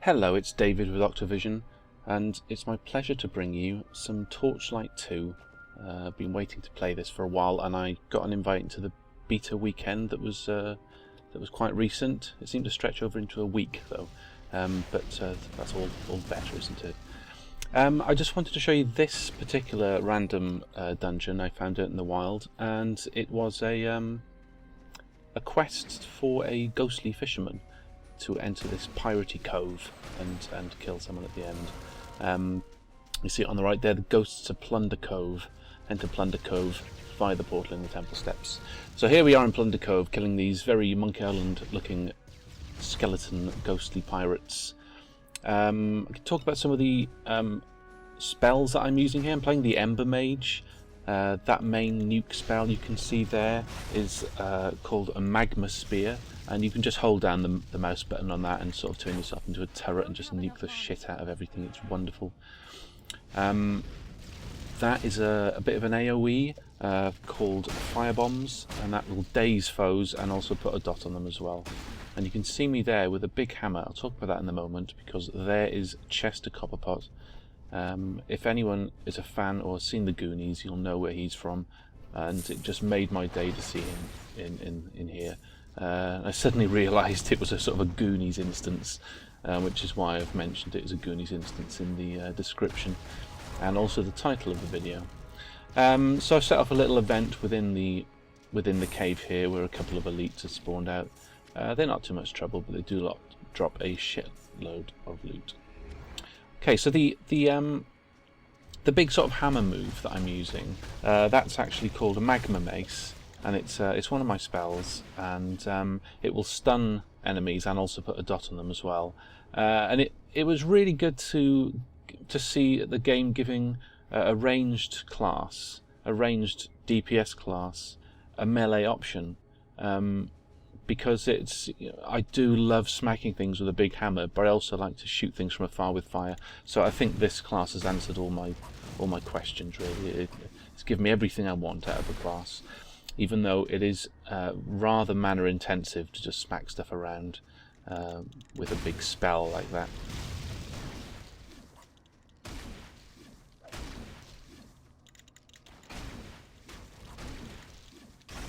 Hello, it's David with Octavision, and it's my pleasure to bring you some Torchlight 2. I've been waiting to play this for a while, and I got an invite into the beta weekend that was quite recent. It seemed to stretch over into a week though, but that's all better, isn't it? I just wanted to show you this particular random dungeon. I found it in the wild, and it was a quest for a ghostly fisherman to enter this piratey cove and kill someone at the end. You see it on the right there, the ghosts of Plunder Cove. Enter Plunder Cove via the portal in the temple steps. So here we are in Plunder Cove, killing these very Monkey Island looking skeleton ghostly pirates. I can talk about some of the spells that I'm using here. I'm playing the Embermage. That main nuke spell you can see there is called a magma spear, and you can just hold down the mouse button on that and sort of turn yourself into a turret and just nuke the shit out of everything. It's wonderful. That is a bit of an AoE called firebombs, and that will daze foes and also put a dot on them as well. And you can see me there with a big hammer. I'll talk about that in a moment, because there is Chester Copperpot. If anyone is a fan or has seen the Goonies, you'll know where he's from, and it just made my day to see him in here. I suddenly realised it was a sort of a Goonies instance, which is why I've mentioned it as a Goonies instance in the description and also the title of the video. So I set off a little event within the cave here, where a couple of elites are spawned out. They're not too much trouble, but they do drop a shitload of loot. Okay, so the big sort of hammer move that I'm using, that's actually called a magma mace, and it's one of my spells, and it will stun enemies and also put a dot on them as well. And it was really good to see the game giving a ranged class, a ranged DPS class, a melee option. Because I do love smacking things with a big hammer, but I also like to shoot things from afar with fire. So I think this class has answered all my questions really. It's given me everything I want out of the class, even though it is rather mana intensive to just smack stuff around with a big spell like that.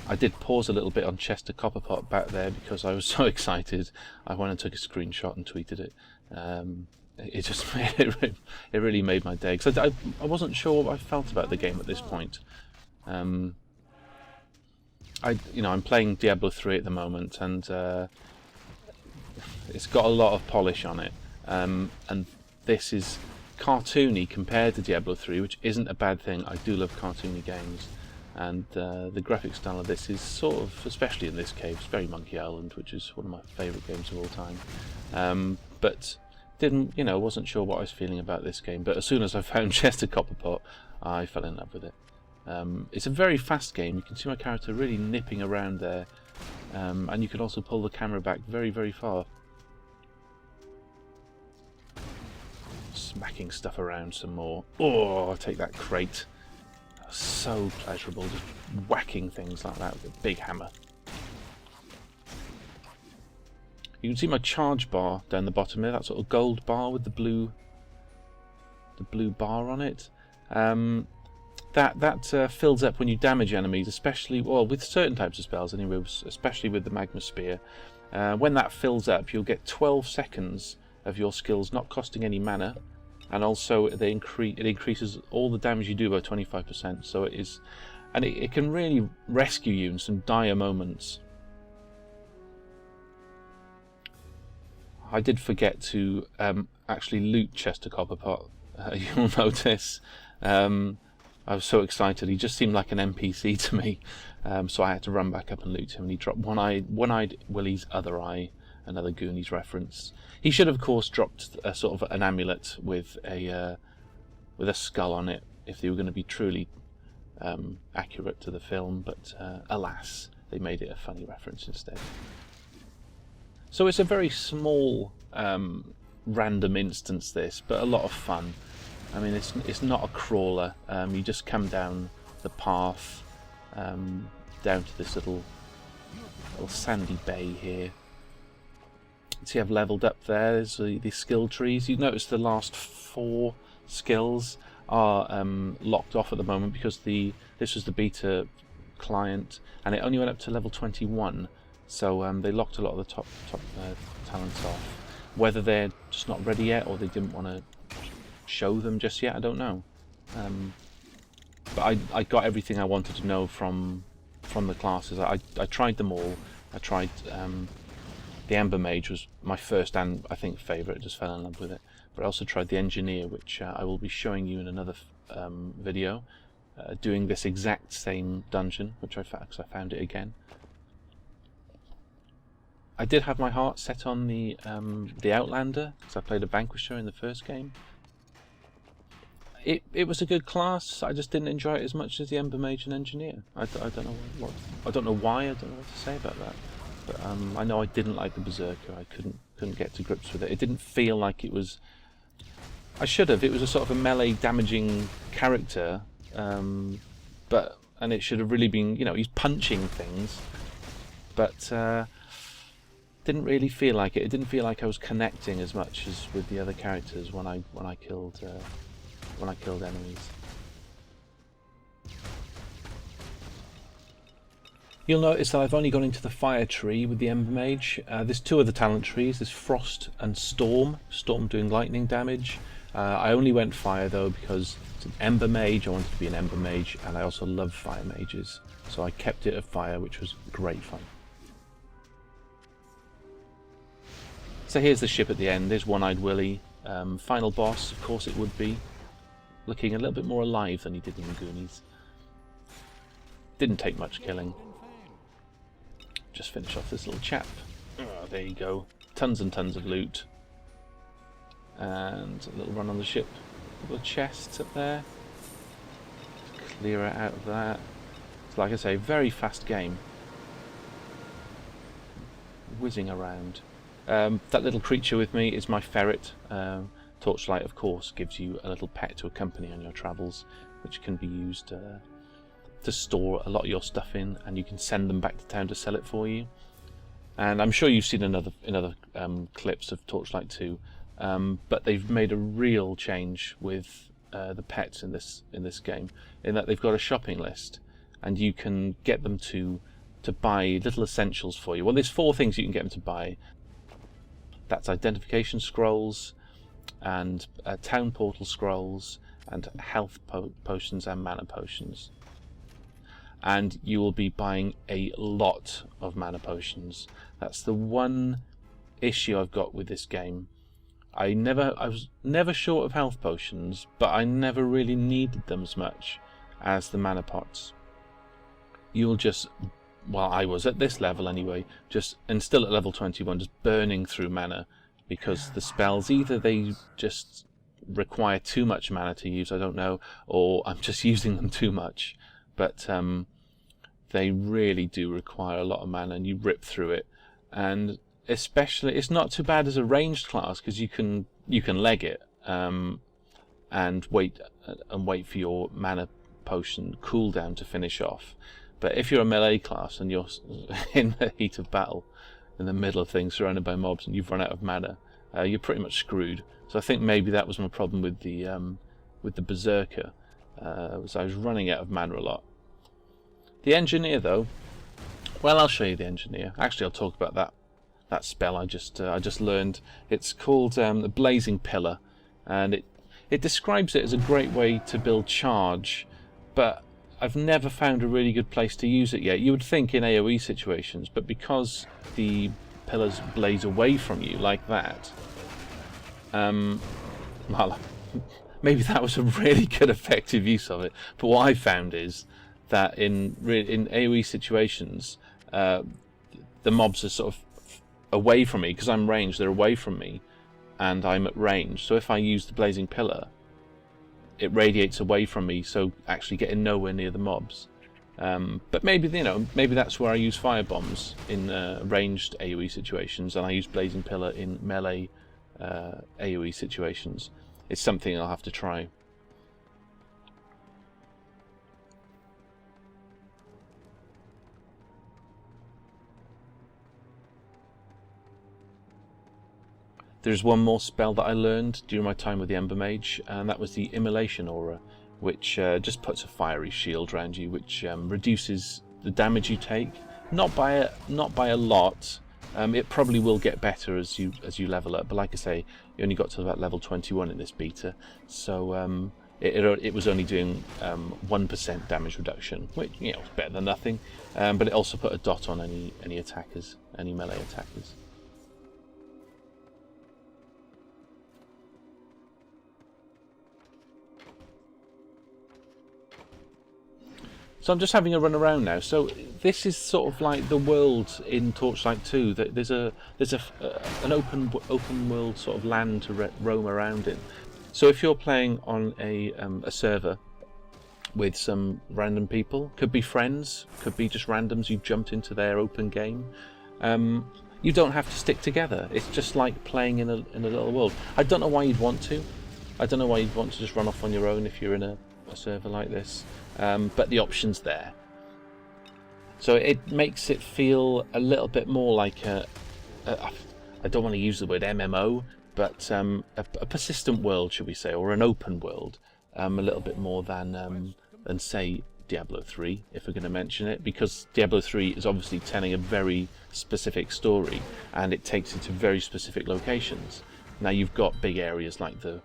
I did pause a little bit on Chester Copperpot back there because I was so excited. I went and took a screenshot and tweeted it. It just it really made my day, because I wasn't sure what I felt about the game at this point. I'm playing Diablo 3 at the moment, and it's got a lot of polish on it. And this is cartoony compared to Diablo 3, which isn't a bad thing. I do love cartoony games. And the graphic style of this is sort of, especially in this cave, it's very Monkey Island, which is one of my favourite games of all time. But wasn't sure what I was feeling about this game. But as soon as I found Chester Copperpot, I fell in love with it. It's a very fast game. You can see my character really nipping around there, and you can also pull the camera back very, very far, smacking stuff around some more. Oh, I'll take that crate. So pleasurable, just whacking things like that with a big hammer. You can see my charge bar down the bottom there, that sort of gold bar with the blue bar on it. That fills up when you damage enemies, especially, well, with certain types of spells anyway, especially with the magma spear. When that fills up, you'll get 12 seconds of your skills not costing any mana. And also it increases all the damage you do by 25%. So it can really rescue you in some dire moments. I did forget to actually loot Chester Copperpot. You'll notice. I was so excited. He just seemed like an NPC to me. So I had to run back up and loot him. And he dropped one-eyed Willie's other eye. Another Goonies reference. He should, of course, dropped a sort of an amulet with a skull on it if they were going to be truly accurate to the film, but alas, they made it a funny reference instead. So it's a very small random instance, this, but a lot of fun. I mean, it's not a crawler. You just come down the path down to this little sandy bay here. See, I've leveled up there. There's the skill trees. You notice the last 4 skills are locked off at the moment because this was the beta client, and it only went up to level 21. So they locked a lot of the top talents off. Whether they're just not ready yet, or they didn't want to show them just yet, I don't know. But I got everything I wanted to know from the classes. I tried them all. I tried the Embermage was my first and I think favourite. I just fell in love with it. But I also tried the Engineer, which I will be showing you in another video, doing this exact same dungeon, which I found it again. I did have my heart set on the Outlander, because I played a Vanquisher in the first game. It was a good class. I just didn't enjoy it as much as the Embermage and Engineer. I don't know what I don't know why. I don't know what to say about that. But I know I didn't like the Berserker. I couldn't get to grips with it. It didn't feel like it was. I should have. It was a sort of a melee damaging character, and it should have really been. You know, he's punching things, but didn't really feel like it. It didn't feel like I was connecting as much as with the other characters when I killed enemies. You'll notice that I've only gone into the fire tree with the Embermage. There's 2 other talent trees. There's Frost and Storm. Storm doing lightning damage. I only went fire though because it's an Embermage. I wanted to be an Embermage, and I also love fire mages, so I kept it at fire, which was great fun. So here's the ship at the end. There's One-Eyed Willy. Final boss, of course it would be. Looking a little bit more alive than he did in the Goonies. Didn't take much killing. Just finish off this little chap. Oh, there you go. Tons and tons of loot. And a little run on the ship. Little chests up there. Clear it out of that. So like I say, very fast game. Whizzing around. That little creature with me is my ferret. Torchlight, of course, gives you a little pet to accompany on your travels, which can be used to store a lot of your stuff in, and you can send them back to town to sell it for you. And I'm sure you've seen another clips of Torchlight 2, but they've made a real change with the pets in this game, in that they've got a shopping list, and you can get them to buy little essentials for you. Well, there's 4 things you can get them to buy. That's identification scrolls, and town portal scrolls, and health potions and mana potions. And you will be buying a lot of mana potions. That's the one issue I've got with this game. I was never short of health potions, but I never really needed them as much as the mana pots. You'll just, well, I was at this level anyway, and still at level 21, just burning through mana, because the spells, either they just require too much mana to use, I don't know, or I'm just using them too much. But they really do require a lot of mana, and you rip through it. And especially, it's not too bad as a ranged class, because you can leg it and wait for your mana potion cooldown to finish off. But if you're a melee class and you're in the heat of battle, in the middle of things, surrounded by mobs, and you've run out of mana, you're pretty much screwed. So I think maybe that was my problem with the Berserker, was I was running out of mana a lot. The Engineer, though, well, I'll show you the Engineer. Actually, I'll talk about that spell I just learned. It's called the Blazing Pillar, and it describes it as a great way to build charge, but I've never found a really good place to use it yet. You would think in AoE situations, but because the pillars blaze away from you like that, well, maybe that was a really good effective use of it. But what I found is that in AoE situations, the mobs are sort of away from me, because I'm ranged, they're away from me, and I'm at range. So if I use the Blazing Pillar, it radiates away from me, so actually getting nowhere near the mobs. But maybe, maybe that's where I use firebombs in ranged AoE situations, and I use Blazing Pillar in melee AoE situations. It's something I'll have to try. There's one more spell that I learned during my time with the Embermage, and that was the Immolation Aura, which just puts a fiery shield around you, which reduces the damage you take. Not by a lot. It probably will get better as you level up, but like I say, you only got to about level 21 in this beta, so it was only doing 1% damage reduction, which, you know, is better than nothing. But it also put a dot on any attackers, any melee attackers. So I'm just having a run around now. So this is sort of like the world in Torchlight 2. That there's an open world sort of land to roam around in. So if you're playing on a server with some random people, could be friends, could be just randoms you've jumped into their open game, you don't have to stick together. It's just like playing in a little world. I don't know why you'd want to. I don't know why you'd want to just run off on your own if you're in a server like this. But the option's there. So it makes it feel a little bit more like I don't want to use the word MMO, but a persistent world, should we say, or an open world, a little bit more than say Diablo 3, if we're going to mention it, because Diablo 3 is obviously telling a very specific story, and it takes it to very specific locations. Now you've got big areas like the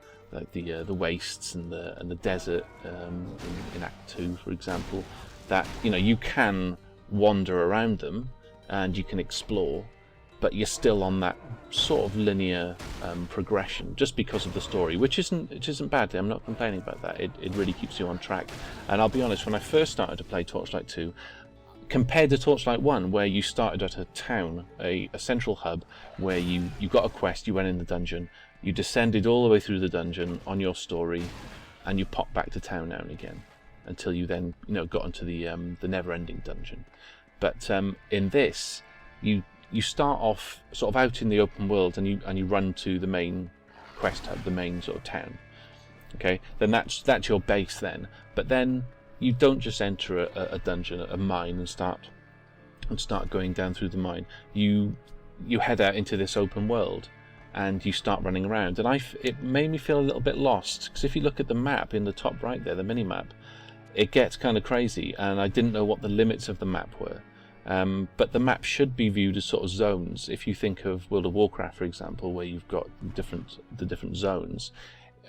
wastes and the desert in Act 2, for example, that, you know, you can wander around them and you can explore, but you're still on that sort of linear progression just because of the story, which isn't bad. I'm not complaining about that. It really keeps you on track. And I'll be honest, when I first started to play Torchlight 2, compared to Torchlight 1, where you started at a town, a central hub, where you got a quest, you went in the dungeon, you descended all the way through the dungeon on your story, and you popped back to town now and again, until you then, you know, got into the never-ending dungeon. But in this, you start off sort of out in the open world, and you run to the main quest hub, the main sort of town. Okay, then that's your base then. But then you don't just enter a dungeon, a mine, and start going down through the mine. You head out into this open world, and you start running around. And it made me feel a little bit lost, because if you look at the map in the top right there, the mini map, it gets kind of crazy, and I didn't know what the limits of the map were. But the map should be viewed as sort of zones. If you think of World of Warcraft, for example, where you've got the different zones,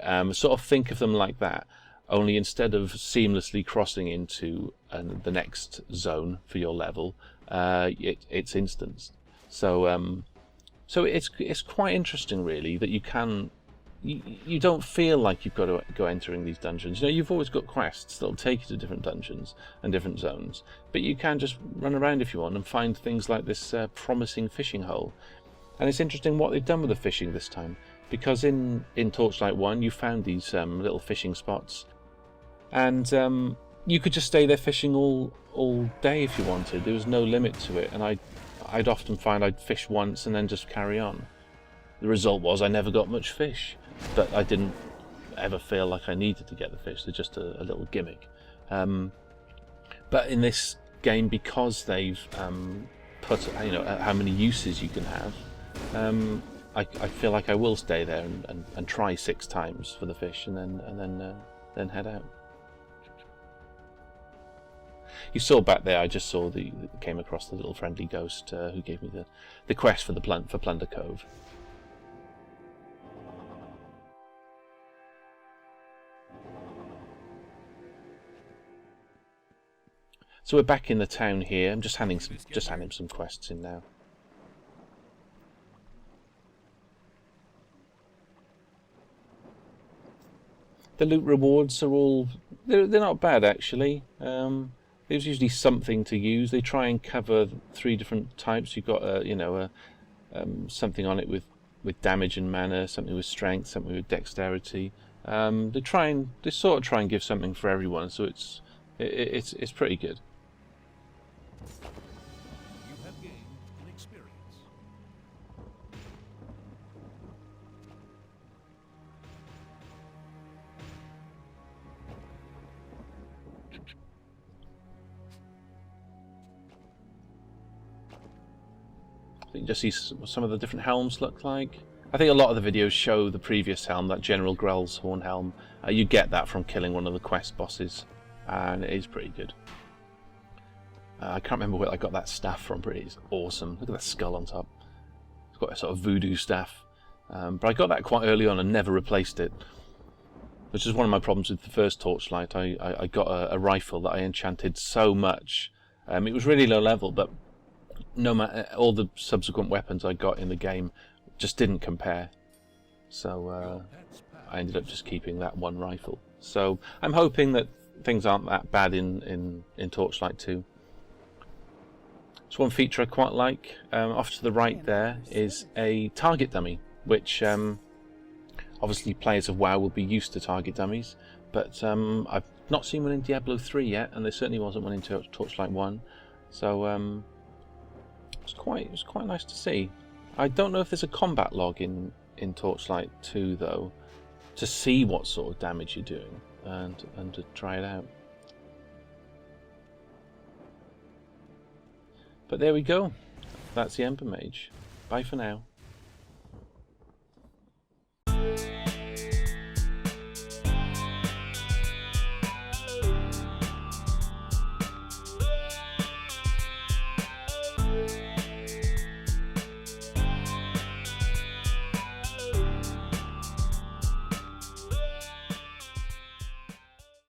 sort of think of them like that. Only instead of seamlessly crossing into the next zone for your level, it's instanced. So it's quite interesting, really, that you don't feel like you've got to go entering these dungeons. You know, you've always got quests that'll take you to different dungeons and different zones, but you can just run around if you want and find things like this promising fishing hole. And it's interesting what they've done with the fishing this time, because in Torchlight 1 you found these little fishing spots, and you could just stay there fishing all day if you wanted. There was no limit to it, and I'd often find I'd fish once and then just carry on. The result was I never got much fish, but I didn't ever feel like I needed to get the fish. They're just a little gimmick. But in this game, because they've put, you know, how many uses you can have, I feel like I will stay there and try 6 times for the fish, and then head out. You saw back there, I just saw came across the little friendly ghost who gave me the quest for Plunder Cove. So we're back in the town here. I'm just handing some quests in now. The loot rewards are they're not bad, actually. There's usually something to use. They try and cover 3 different types. You've got something on it with damage and mana, something with strength, something with dexterity. They sort of try and give something for everyone, so it's pretty good. You have gained an experience. You can just see what some of the different helms look like. I think a lot of the videos show the previous helm, that General Grell's Horn helm. You get that from killing one of the quest bosses, and it is pretty good. I can't remember where I got that staff from, but it's awesome. Look at that skull on top. It's got a sort of voodoo staff. But I got that quite early on and never replaced it, which is one of my problems with the first Torchlight. I got a rifle that I enchanted so much. It was really low level, but no matter, all the subsequent weapons I got in the game just didn't compare. So I ended up just keeping that one rifle. So I'm hoping that things aren't that bad in Torchlight 2. There's one feature I quite like. Off to the right there is a target dummy, which obviously players of WoW will be used to target dummies, but I've not seen one in Diablo 3 yet, and there certainly wasn't one in Torchlight 1. So it was quite nice to see. I don't know if there's a combat log in Torchlight 2 though, to see what sort of damage you're doing and to try it out. But there we go. That's the Embermage. Bye for now.